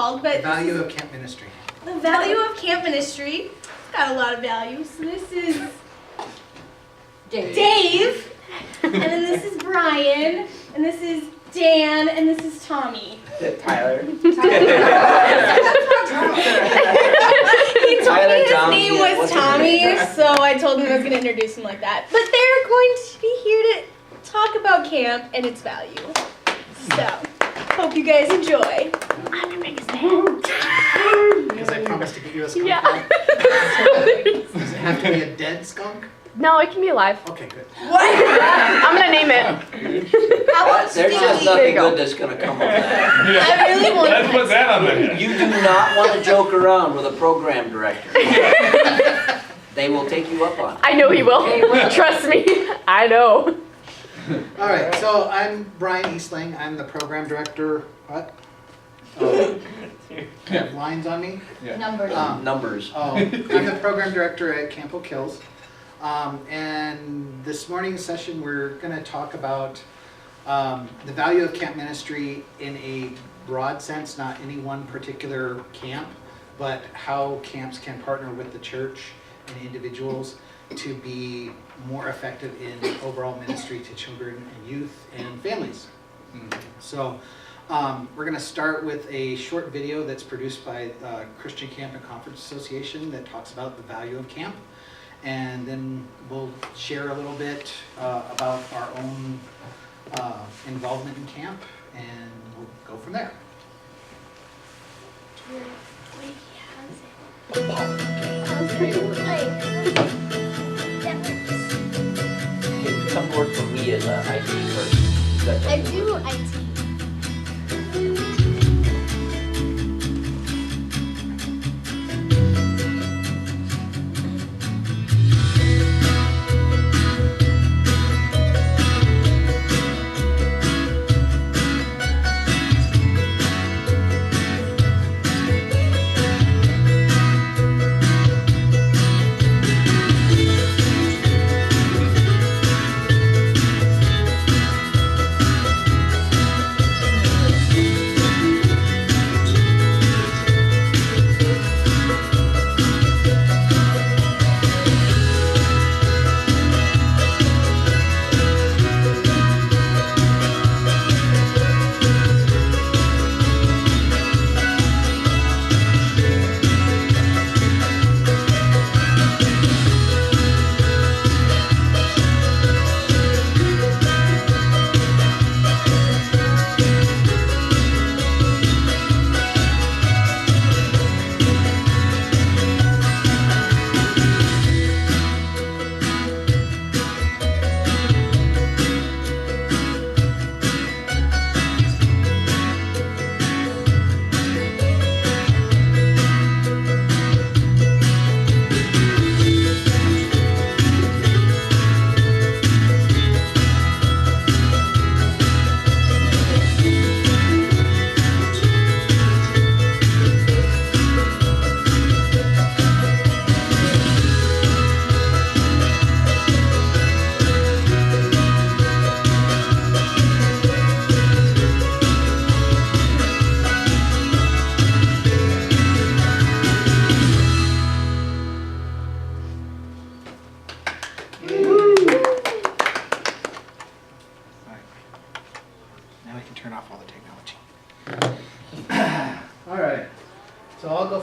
called, but The value of camp ministry. the value of camp ministry. It's got a lot of values. So this is Dave, and then this is Brian, and this is Dan, and this is Tommy. Tyler. He told me his name was Tommy, so I told him I was going to introduce him like that. But they're going to be here to talk about camp and its value. So, hope you guys enjoy. I'm your biggest fan. Because I promised to get you a skunk. Yeah. Does it have to be a dead skunk? No, it can be alive. Okay, good. I'm gonna name it. There's just nothing good that's gonna come of that. I really want Let's put that on there. You do not want to joke around with a program director. They will take you up on it. I know he will. Trust me. I know. All right, so I'm Brian Eastling. I'm the program director. What? Oh, you have lines on me? Numbers. Numbers. Oh, I'm the program director at Camp Oak Hills. And this morning's session, we're going to talk about the value of camp ministry in a broad sense, not any one particular camp, but how camps can partner with the church and individuals to be more effective in overall ministry to children and youth and families. So we're going to start with a short video that's produced by Christian Camp and Conference Association that talks about the value of camp. And then we'll share a little bit about our own involvement in camp, and we'll go from there. You come to work for me as an IT person. That's I do IT.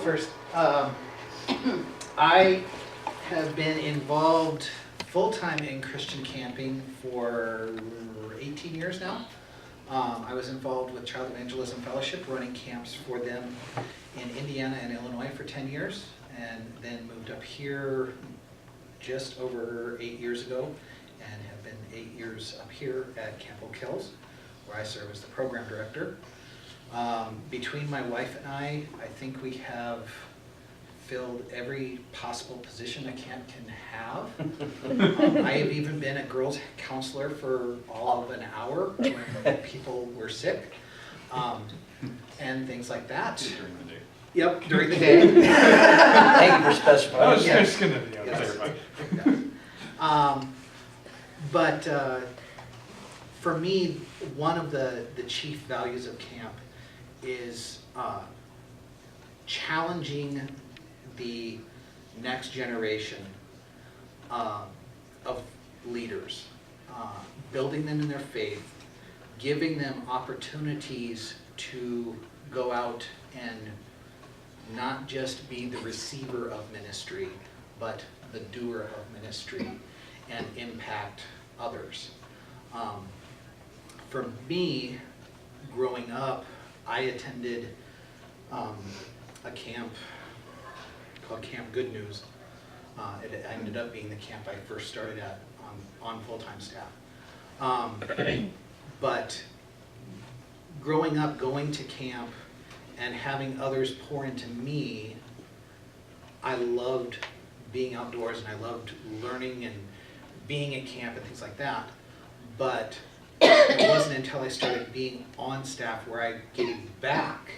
First, I have been involved full-time in Christian camping for 18 years now. I was involved with Child Evangelism Fellowship, running camps for them in Indiana and Illinois for 10 years, and then moved up here just over 8 years ago, and have been 8 years up here at Camp Oak Hills, where I serve as the program director. Between my wife and I think we have filled every possible position a camp can have. I have even been a girls counselor for all of an hour when people were sick, and things like that. During the day. Yep, during the day. Thank you for specifying. I was Yes. just gonna, clarify. But for me, one of the chief values of camp is challenging the next generation of leaders, building them in their faith, giving them opportunities to go out and not just be the receiver of ministry, but the doer of ministry and impact others. For me, growing up, I attended a camp called Camp Good News. It ended up being the camp I first started at on full-time staff. But growing up, going to camp and having others pour into me, I loved being outdoors and I loved learning and being at camp and things like that. But it wasn't until I started being on staff where I gave back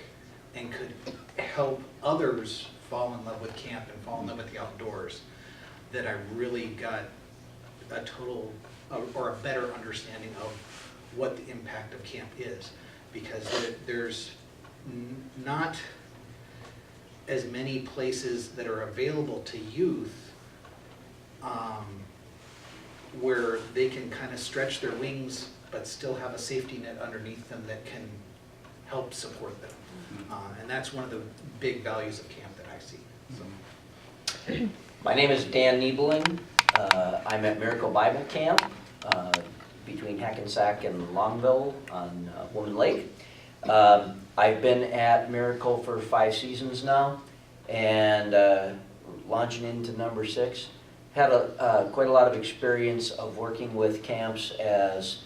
and could help others fall in love with camp and fall in love with the outdoors that I really got a total or a better understanding of what the impact of camp is. Because there's not as many places that are available to youth where they can kind of stretch their wings but still have a safety net underneath them that can help support them. And that's one of the big values of camp that I see. So. My name is Dan Niebeling. I'm at Miracle Bible Camp between Hackensack and Longville on Woman Lake. I've been at Miracle for 5 seasons now, and launching into number 6. Had quite a lot of experience of working with camps as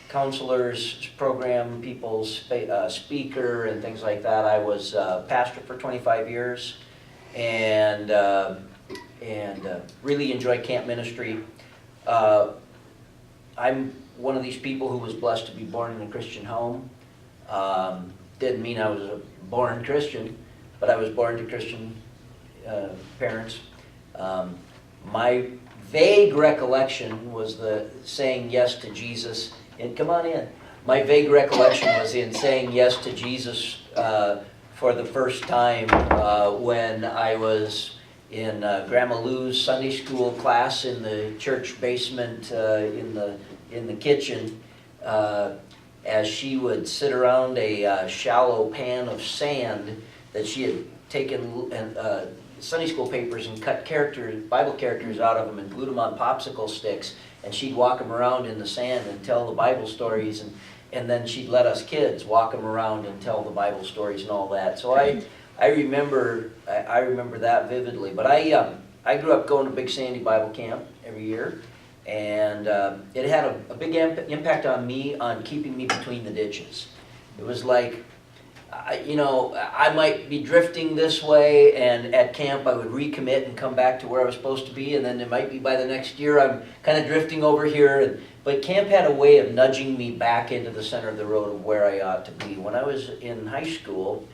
counselors, program people, speaker, and things like that. I was pastor for 25 years, and really enjoy camp ministry. I'm one of these people who was blessed to be born in a Christian home. Didn't mean I was a born Christian, but I was born to Christian parents. My vague recollection was the saying yes to Jesus. And come on in. My vague recollection was in saying yes to Jesus for the first time when I was in Grandma Lou's Sunday school class in the church basement in the kitchen, as she would sit around a shallow pan of sand that she had taken Sunday school papers and cut Bible characters out of them and glued them on popsicle sticks, and she'd walk them around in the sand and tell the Bible stories, and then she'd let us kids walk them around and tell the Bible stories and all that. So I remember that vividly. But I grew up going to Big Sandy Bible Camp every year, and it had a big impact on me on keeping me between the ditches. It was like, I might be drifting this way, and at camp I would recommit and come back to where I was supposed to be, and then it might be by the next year I'm kind of drifting over here. But camp had a way of nudging me back into the center of the road of where I ought to be. When I was in high school,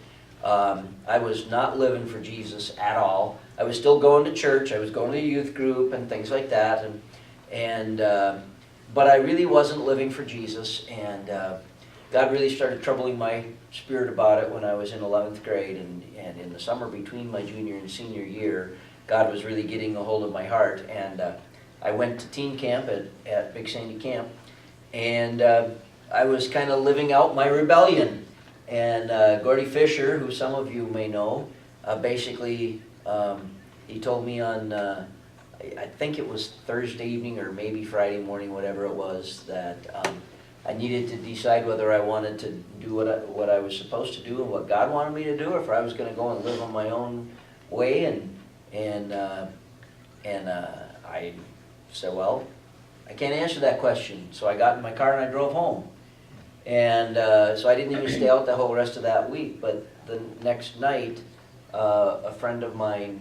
I was not living for Jesus at all. I was still going to church. I was going to a youth group and things like that, but I really wasn't living for Jesus, and God really started troubling my spirit about it when I was in 11th grade, and in the summer between my junior and senior year, God was really getting a hold of my heart, and I went to teen camp at Big Sandy Camp, and I was kind of living out my rebellion. And Gordy Fisher, who some of you may know, basically he told me on, I think it was Thursday evening or maybe Friday morning, whatever it was, that I needed to decide whether I wanted to do what I was supposed to do and what God wanted me to do, or if I was going to go and live on my own way. And I said, well, I can't answer that question. So I got in my car and I drove home. And so I didn't even stay out the whole rest of that week. But the next night, a friend of mine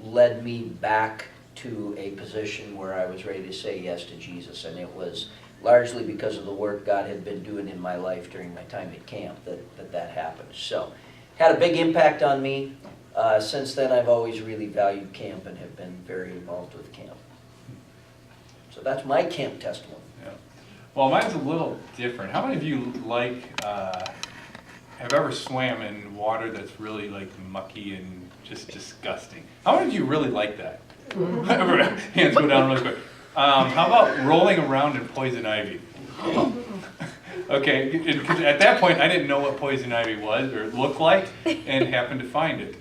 led me back to a position where I was ready to say yes to Jesus. And it was largely because of the work God had been doing in my life during my time at camp that happened. So had a big impact on me. Since then, I've always really valued camp and have been very involved with camp. So that's my camp testimony. Yeah. Well, mine's a little different. How many of you like have ever swam in water that's really like mucky and just disgusting? How many of you really like that? Hands go down really quick. How about rolling around in poison ivy? Okay, because at that point I didn't know what poison ivy was or looked like, and happened to find it.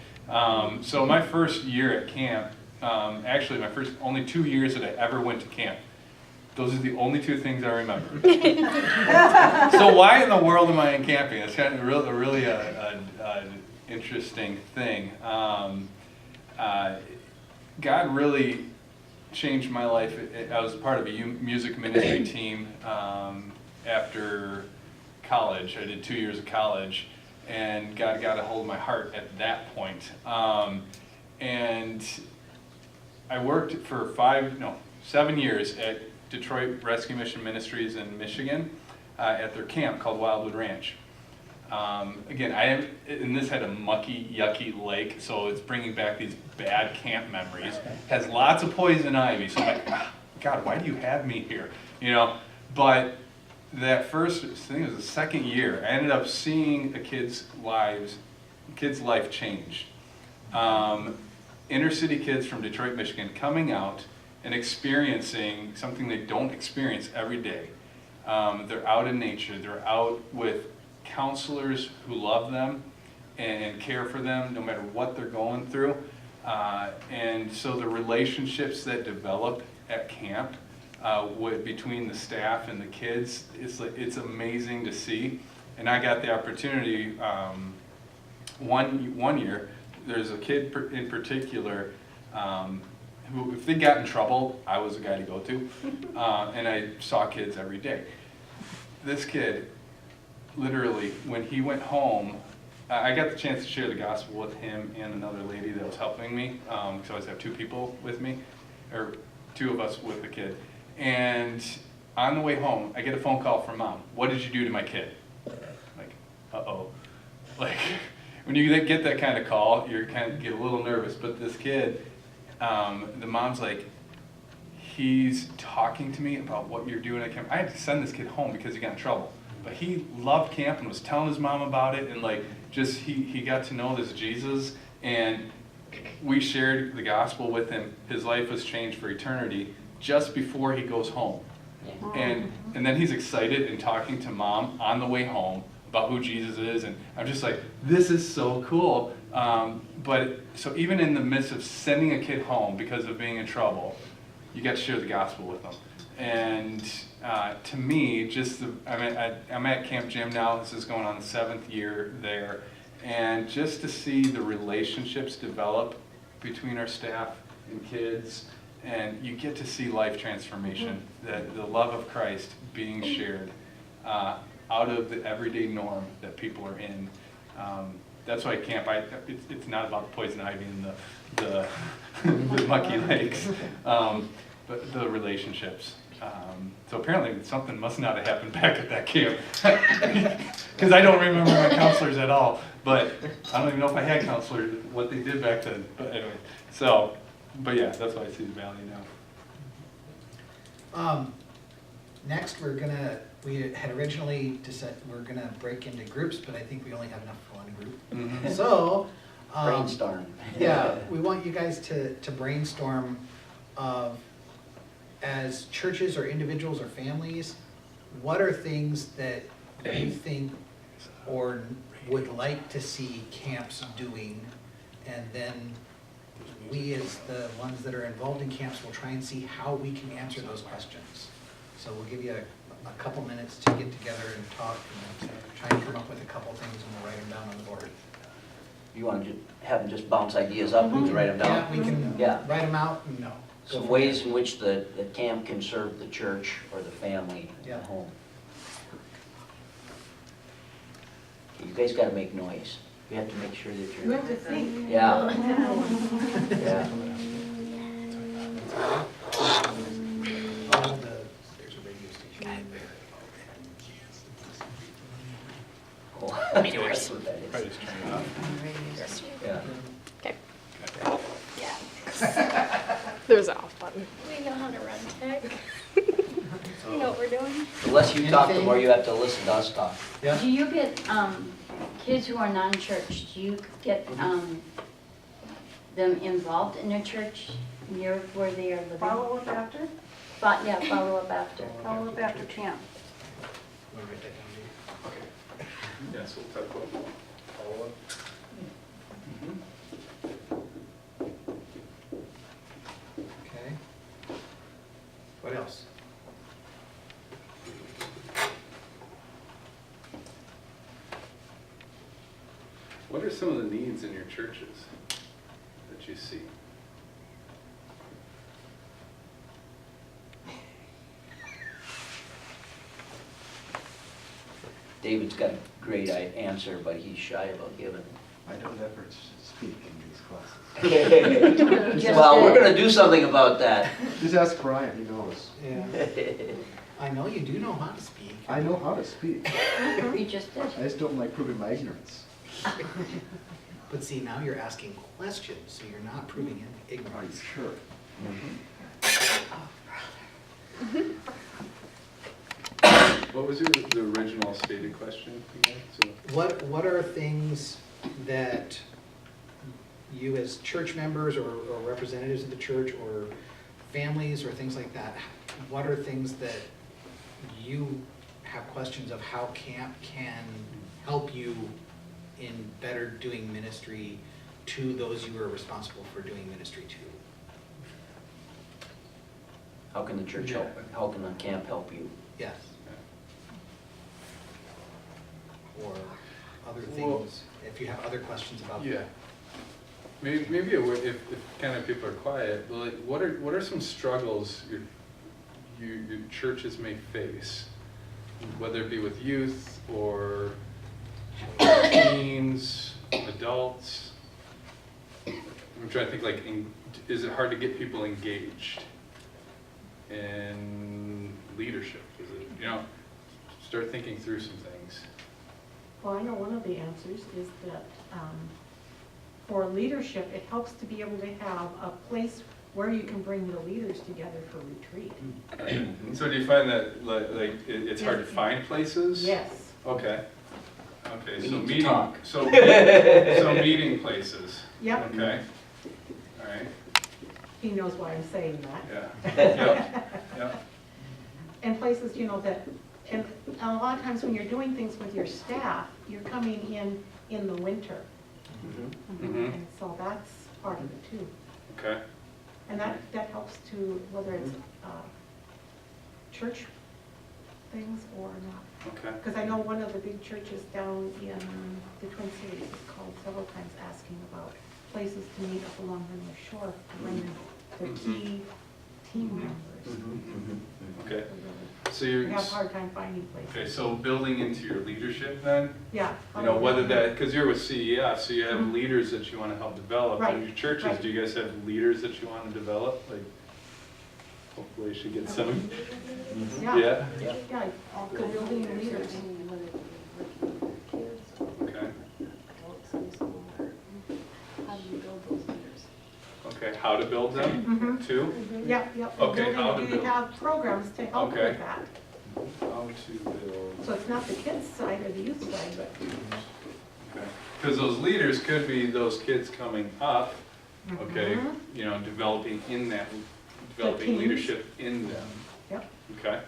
So my first year at camp, actually my only 2 years that I ever went to camp, those are the only 2 things I remember. So why in the world am I in camping? It's kind of really interesting thing. God really changed my life. I was part of a music ministry team after college. I did 2 years of college, and God got a hold of my heart at that point. And I worked for 7 years at Detroit Rescue Mission Ministries in Michigan at their camp called Wildwood Ranch. Again, and this had a mucky, yucky lake, so it's bringing back these bad camp memories. Has lots of poison ivy, so I'm like, God, why do you have me here? You know, but that first, I think it was the second year, I ended up seeing a kid's life change. Inner city kids from Detroit, Michigan, coming out and experiencing something they don't experience every day. They're out in nature, they're out with counselors who love them and care for them no matter what they're going through. And so the relationships that develop at camp between the staff and the kids, it's amazing to see. And I got the opportunity, one year, there's a kid in particular who, if they got in trouble, I was the guy to go to. And I saw kids every day. This kid, literally, when he went home, I got the chance to share the gospel with him and another lady that was helping me. So I always have 2 people with me, or 2 of us with the kid. And on the way home, I get a phone call from Mom. What did you do to my kid? Like, uh-oh. Like, when you get that kind of call, you kind of get a little nervous. But this kid, the mom's like, he's talking to me about what you're doing at camp. I had to send this kid home because he got in trouble. But he loved camp and was telling his mom about it, and like just he got to know this Jesus, and we shared the gospel with him. His life was changed for eternity just before he goes home. And then he's excited and talking to Mom on the way home about who Jesus is, and I'm just like, this is so cool. But so even in the midst of sending a kid home because of being in trouble, you got to share the gospel with them. And to me, I'm at Camp Gym now. This is going on the 7th year there. And just to see the relationships develop between our staff and kids, and you get to see life transformation, that the love of Christ being shared out of the everyday norm that people are in. That's why camp, it's not about the poison ivy and the mucky lakes, but the relationships. So apparently something must not have happened back at that camp, because I don't remember my counselors at all. But I don't even know if I had counselors, what they did back then. But anyway, but yeah, that's why I see the value now. Next, we had originally decided we're gonna break into groups, but I think we only have enough for one group. Mm-hmm. So, Brainstorm. yeah, we want you guys to brainstorm of, as churches or individuals or families, what are things that you think or would like to see camps doing, and then we as the ones that are involved in camps will try and see how we can answer those questions. So we'll give you a couple minutes to get together and talk and try and come up with a couple things, and we'll write them down on the board. You want to have them just bounce ideas up and write them down? Yeah, we can write them out and go Some from ways there. in which the camp can serve the church or the family, the Yeah. home. You guys got to make noise. You have to make sure that You you're. have to sing. Yeah. Yeah. There's a radio station. Cool. That's what that is. Probably just turn it off. Yeah. There's an off button. We know how to run tech. We know what we're doing. The less you talk, the Anything? more you have to listen to us talk. Yeah? Do you get kids who are non-church, do you get them involved in a church near where they are living? Follow up after? Yeah, follow up after. Follow up after camp. Want to write that down, Dave? Yeah, so we'll talk about follow-up. Okay. What else? What are some of the needs in your churches that you see? David's got a great answer, but he's shy about giving it. I don't ever speak in these classes. Well, we're gonna do something about that. Just ask Brian, he knows. Yeah. I know you do know how to speak. I know how to speak. You just did. I just don't like proving my ignorance. But see, now you're asking questions, so you're not proving Are you ignorance. sure? What was the original stated question again? So, What are things that you as church members or representatives of the church or families or things like that, what are things that you have questions of how camp can help you in better doing ministry to those you are responsible for doing ministry to? How can the church help, how can the camp help you? Yes. Or other Well, things, if you have other questions about yeah. Maybe if kind of people are quiet, but like, what are some struggles your churches may face, whether it be with youth or teens, adults? I'm trying to think, like, is it hard to get people engaged in leadership? Is it, start thinking through some things. Well, I know one of the answers is that for leadership, it helps to be able to have a place where you can bring the leaders together for retreat. So do you find that it's hard to find places? Yes. Okay. Okay, We so need to meeting, talk. so meeting places. Yep, Okay. All right. he knows why I'm saying that. Yeah. Yep. Yep. And places, and a lot of times when you're doing things with your staff, you're coming in the winter. Mhm. And so that's part of it too. Okay. And that helps to, whether it's church things or not. Okay. Because I know one of the big churches down in the Twin Cities has called several times asking about places to meet up along the North Shore to bring in their key team members. Okay. So We you're have a hard time finding places. okay. So building into your leadership then, Yeah. whether that, because you're with CEF, so you have Mhm. leaders that you want to help develop. Right, In your churches, right. do you guys have leaders that you want to develop? Like, hopefully, she gets some. Yeah. Yeah. Yeah, good building leaders. Okay. How do you build those leaders? Okay. How to build them Mhm. too? Yep, yep. and Okay, how to building, build. you have programs to help Okay. with that. How to build. So it's not the kids' side or the youth side, but. Because those leaders could be those kids coming up, okay, Mhm. developing teams. leadership in them. Yep. Okay.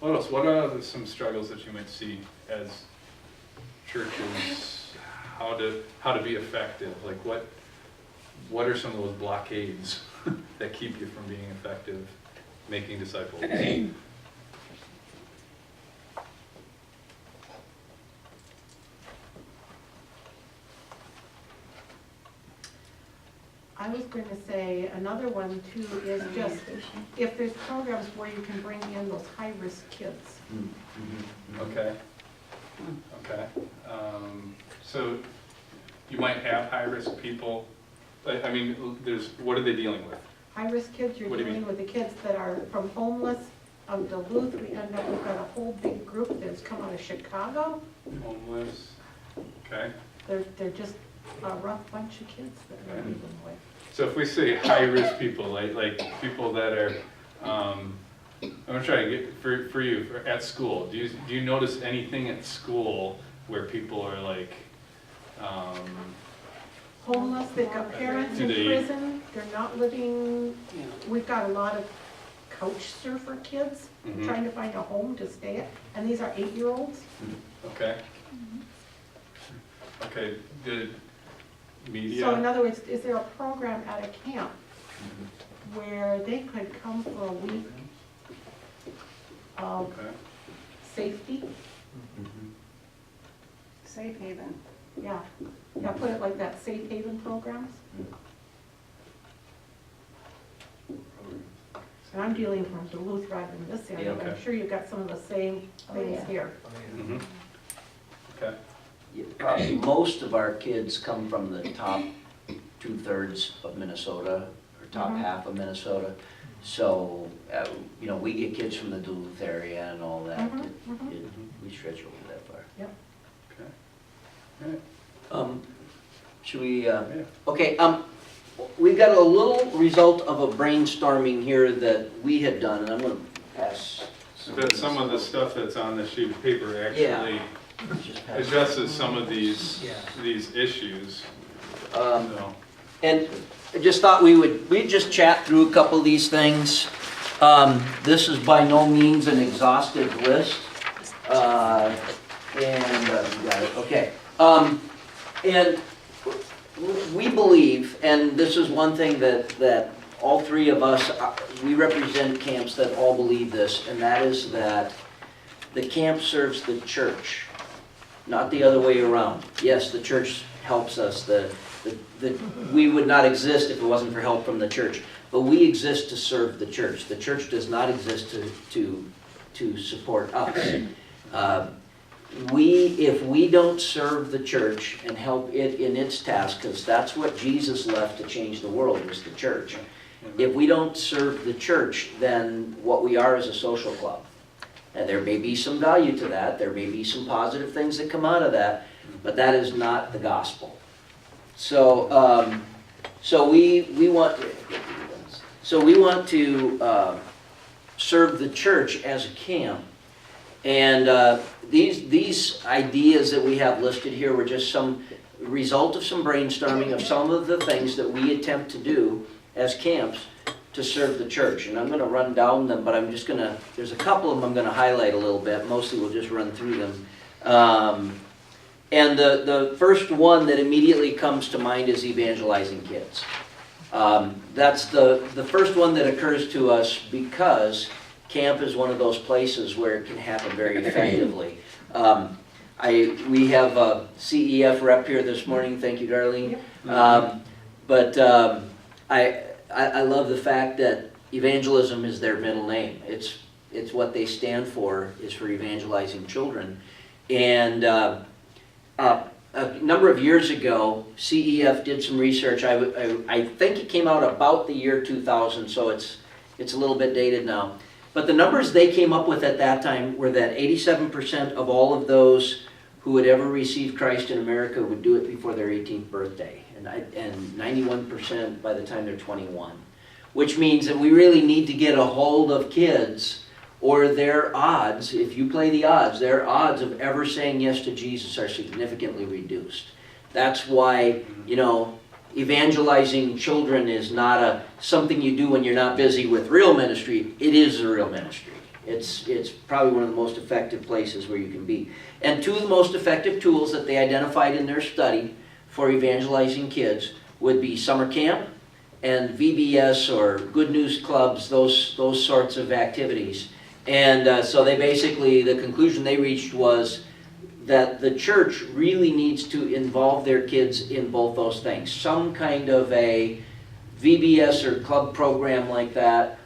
What else? What are some struggles that you might see as churches? How to be effective? Like what are some of those blockades that keep you from being effective, making disciples? I was going to say another one too is just if there's programs where you can bring in those high-risk kids. Okay. Okay. So you might have high-risk people. I mean, what are they dealing with? High-risk kids, you're What do you dealing mean? with the kids that are from homeless of Duluth. We've got a whole big group that's come out of Chicago. Homeless. Okay. They're just a rough bunch of kids that we're Okay. dealing with. So if we say high-risk people, like people that are, I'm gonna try to get for you at school. Do you notice anything at school where people are like Homeless, they've got parents in Do they- prison, they're not living, we've got a lot of couch surfer kids Mhm. trying to find a home to stay at, and these are 8-year-olds. Okay. Okay, the media. So in other words, is there a program at a camp where they could come for a week of Okay. safety? Safe haven. Yeah, put it like that, safe haven programs? And I'm dealing from Duluth rather than this area, but I'm okay. sure you've got some of the same things yeah. here. Mhm. Okay. Most of our kids come from the top 2/3 of Minnesota, or top Mhm. half of Minnesota. So, you know, we get kids from the Duluth area and all that. Mhm, mhm. We stretch over that far. Okay. Should we, Yeah. okay, we've got a little result of a brainstorming here that we had done, and I'm gonna pass. But some of the stuff that's on the sheet of paper Yeah. actually Just pass. addresses some of these issues. So, And I just thought we'd just chat through a couple of these things. This is by no means an exhaustive list. You got it, okay. And we believe, and this is one thing that all three of us, we represent camps that all believe this, and that is that the camp serves the church, not the other way around. Yes, the church helps us. We would not exist if it wasn't for help from the church. But we exist to serve the church. The church does not exist to support us. If we don't serve the church and help it in its task, because that's what Jesus left to change the world, was the church. If we don't serve the church, then what we are is a social club. And there may be some value to that. There may be some positive things that come out of that, but that is not the gospel. So we want to serve the church as a camp, and these ideas that we have listed here were just some result of some brainstorming of some of the things that we attempt to do as camps to serve the church. And I'm going to run down them, but there's a couple of them I'm going to highlight a little bit. Mostly we'll just run through them. And the first one that immediately comes to mind is evangelizing kids. That's the first one that occurs to us because camp is one of those places where it can happen very effectively. We have a CEF rep here this morning. Thank you, Darlene. I love the fact that evangelism is their middle name. It's what they stand for, is for evangelizing children. And a number of years ago, CEF did some research. I think it came out about the year 2000, so it's a little bit dated now. But the numbers they came up with at that time were that 87% of all of those who had ever received Christ in America would do it before their 18th birthday, and 91% by the time they're 21. Which means that we really need to get a hold of kids, or their odds, if you play the odds, their odds of ever saying yes to Jesus are significantly reduced. That's why, evangelizing children is not something you do when you're not busy with real ministry. It is a real ministry. It's probably one of the most effective places where you can be. And two of the most effective tools that they identified in their study for evangelizing kids would be summer camp and VBS, or Good News Clubs, those sorts of activities. And so they basically, the conclusion they reached was that the church really needs to involve their kids in both those things. Some kind of a VBS or club program like that,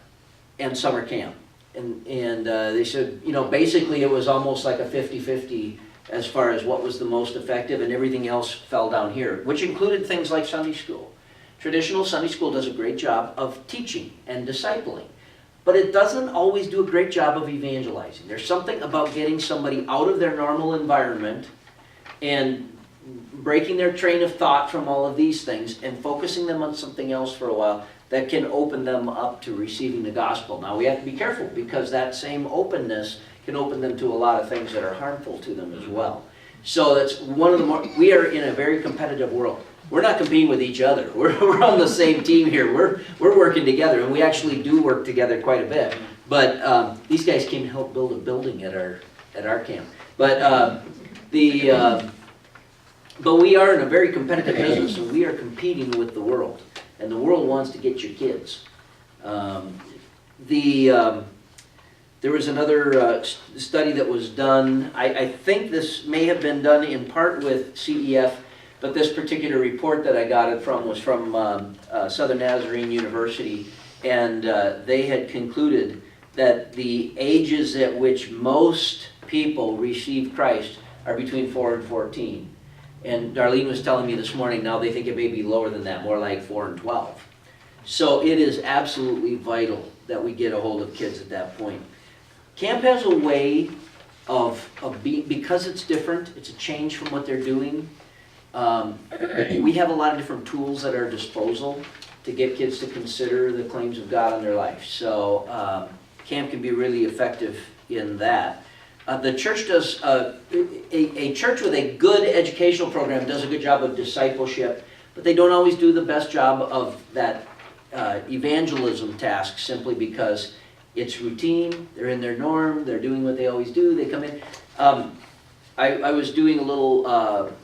and summer camp. And they said, basically it was almost like a 50-50 as far as what was the most effective, and everything else fell down here, which included things like Sunday school. Traditional Sunday school does a great job of teaching and discipling, but it doesn't always do a great job of evangelizing. There's something about getting somebody out of their normal environment and breaking their train of thought from all of these things and focusing them on something else for a while that can open them up to receiving the gospel. Now we have to be careful, because that same openness can open them to a lot of things that are harmful to them as well. So that's one of the more, we are in a very competitive world. We're not competing with each other. We're on the same team here. We're working together, and we actually do work together quite a bit. But these guys came to help build a building at our camp. But but we are in a very competitive business, and we are competing with the world, and the world wants to get your kids. There was another study that was done. I think this may have been done in part with CEF, but this particular report that I got it from was from Southern Nazarene University, and they had concluded that the ages at which most people receive Christ are between 4 and 14. And Darlene was telling me this morning, now they think it may be lower than that, more like 4 and 12. So it is absolutely vital that we get a hold of kids at that point. Camp has a way of because it's different, it's a change from what they're doing. We have a lot of different tools at our disposal to get kids to consider the claims of God in their life. So camp can be really effective in that. The church does, a church with a good educational program does a good job of discipleship, but they don't always do the best job of that evangelism task, simply because it's routine, they're in their norm, they're doing what they always do, they come in. I was doing a little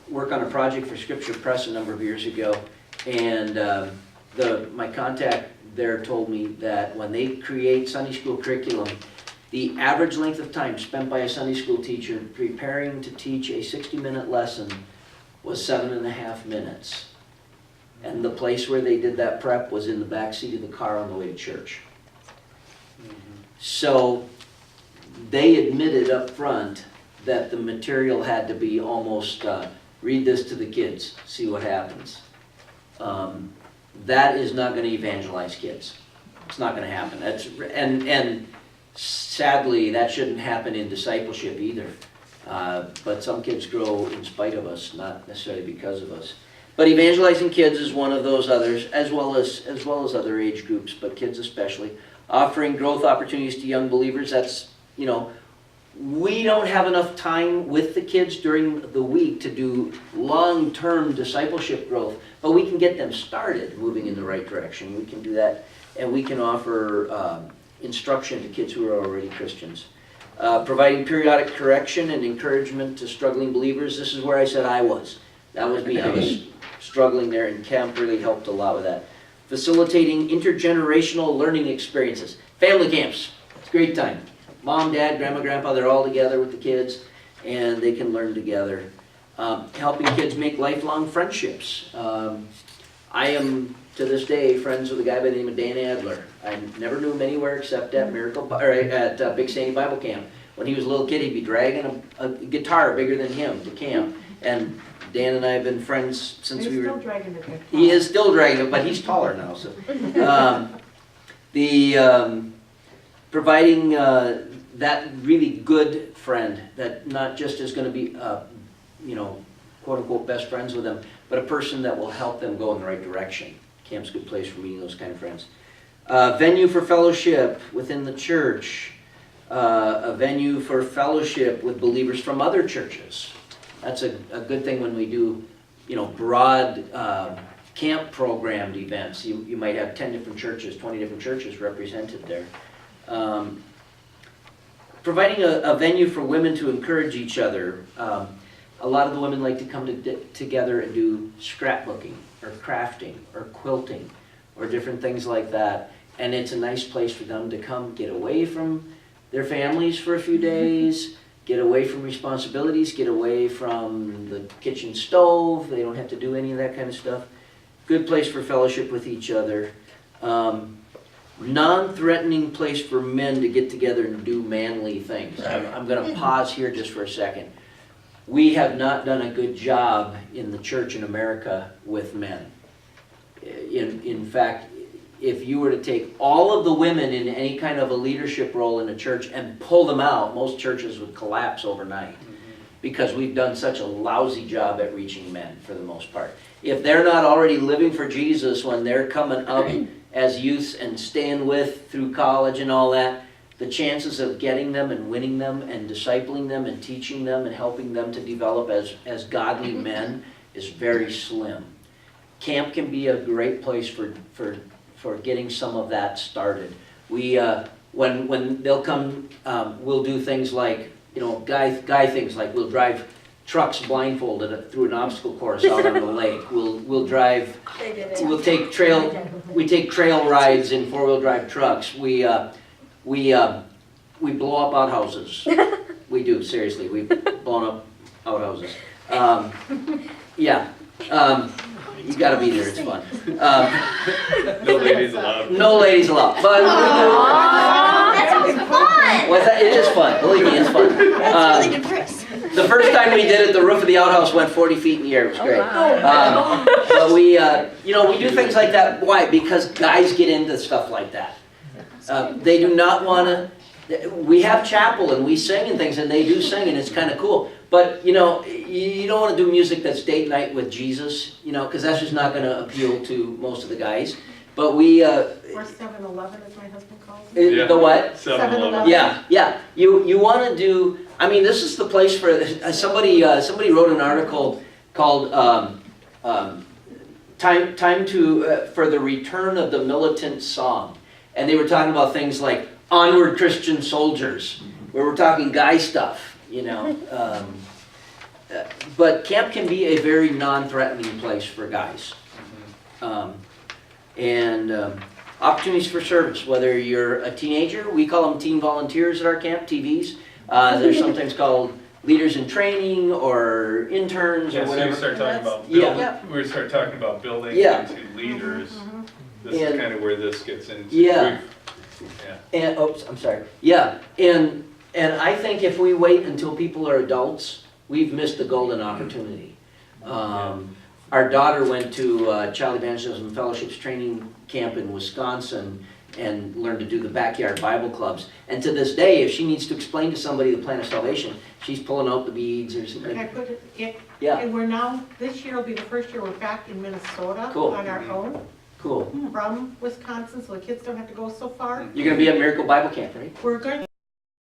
work on a project for Scripture Press a number of years ago, and my contact there told me that when they create Sunday school curriculum, the average length of time spent by a Sunday school teacher preparing to teach a 60-minute lesson was 7.5 minutes. And the place where they did that prep was in the back seat of the car on the way to church. So they admitted up front that the material had to be almost, read this to the kids, see what happens. That is not going to evangelize kids. It's not going to happen. And sadly, that shouldn't happen in discipleship either. But some kids grow in spite of us, not necessarily because of us. But evangelizing kids is one of those others, as well as other age groups, but kids especially. Offering growth opportunities to young believers, that's, we don't have enough time with the kids during the week to do long-term discipleship growth, but we can get them started moving in the right direction. We can do that, and we can offer instruction to kids who are already Christians. Providing periodic correction and encouragement to struggling believers. This is where I said I was. That was me. I was struggling there, and camp really helped a lot with that. Facilitating intergenerational learning experiences. Family camps. It's a great time. Mom, dad, grandma, grandpa, they're all together with the kids, and they can learn together. Helping kids make lifelong friendships. I am, to this day, friends with a guy by the name of Dan Adler. I never knew him anywhere except at Big Sandy Bible Camp. When he was a little kid, he'd be dragging a guitar bigger than him to camp. And Dan and I have been friends since we were... He's still dragging the guitar. He is still dragging it, but he's taller now. So, providing that really good friend that not just is going to be, quote unquote, best friends with them, but a person that will help them go in the right direction. Camp's a good place for meeting those kind of friends. Venue for fellowship within the church. A venue for fellowship with believers from other churches. That's a good thing when we do, broad camp programmed events. You might have 10 different churches, 20 different churches represented there. Providing a venue for women to encourage each other. A lot of the women like to come together and do scrapbooking or crafting or quilting or different things like that. And it's a nice place for them to come get away from their families for a few days, get away from responsibilities, get away from the kitchen stove. They don't have to do any of that kind of stuff. Good place for fellowship with each other. Non-threatening place for men to get together and do manly things. I'm going to pause here just for a second. We have not done a good job in the church in America with men. In fact, if you were to take all of the women in any kind of a leadership role in a church and pull them out, most churches would collapse overnight, because we've done such a lousy job at reaching men for the most part. If they're not already living for Jesus when they're coming up as youths and staying with through college and all that, the chances of getting them and winning them and discipling them and teaching them and helping them to develop as godly men is very slim. Camp can be a great place for getting some of that started. We, when they'll come, we'll do things like, guy things like we'll drive trucks blindfolded through an obstacle course out on the lake. We'll drive, we take trail rides in 4-wheel drive trucks. We blow up outhouses. We do, seriously, we've blown up outhouses. Yeah. You gotta be there, it's fun. No ladies allowed. No ladies allowed. But That sounds fun! what's that? It is fun, believe me, it's fun. That's really depressing. The first time we did it, the roof of the outhouse went 40 feet in the air, it was great. But we do things like that. Why? Because guys get into stuff like that. They do not want to, we have chapel and we sing and things, and they do sing and it's kind of cool. But, you don't want to do music that's date night with Jesus, because that's just not going to appeal to most of the guys. But we... Or 7-Eleven, as my husband calls it. Yeah. The what? 7-Eleven. Yeah. You want to do... I mean, this is the place for... Somebody wrote an article called Time for the Return of the Militant Song. And they were talking about things like Onward Christian Soldiers, where we're talking guy stuff. But camp can be a very non-threatening place for guys. Opportunities for service, whether you're a teenager, we call them teen volunteers at our camp, TVs. They're sometimes called leaders in training or interns or whatever. So we start talking about building into leaders. This is kind of where this gets into. Yeah. And I'm sorry. Yeah, and I think if we wait until people are adults, we've missed the golden opportunity. Our daughter went to Child Evangelism Fellowship's training camp in Wisconsin and learned to do the backyard Bible clubs. And to this day, if she needs to explain to somebody the plan of salvation, she's pulling out the beads or something. Can I put it? Yeah. And we're now, this year will be the first year we're back in Minnesota Cool. on our own Cool. from Wisconsin, so the kids don't have to go so far. You're going to be at Miracle Bible Camp, right? We're going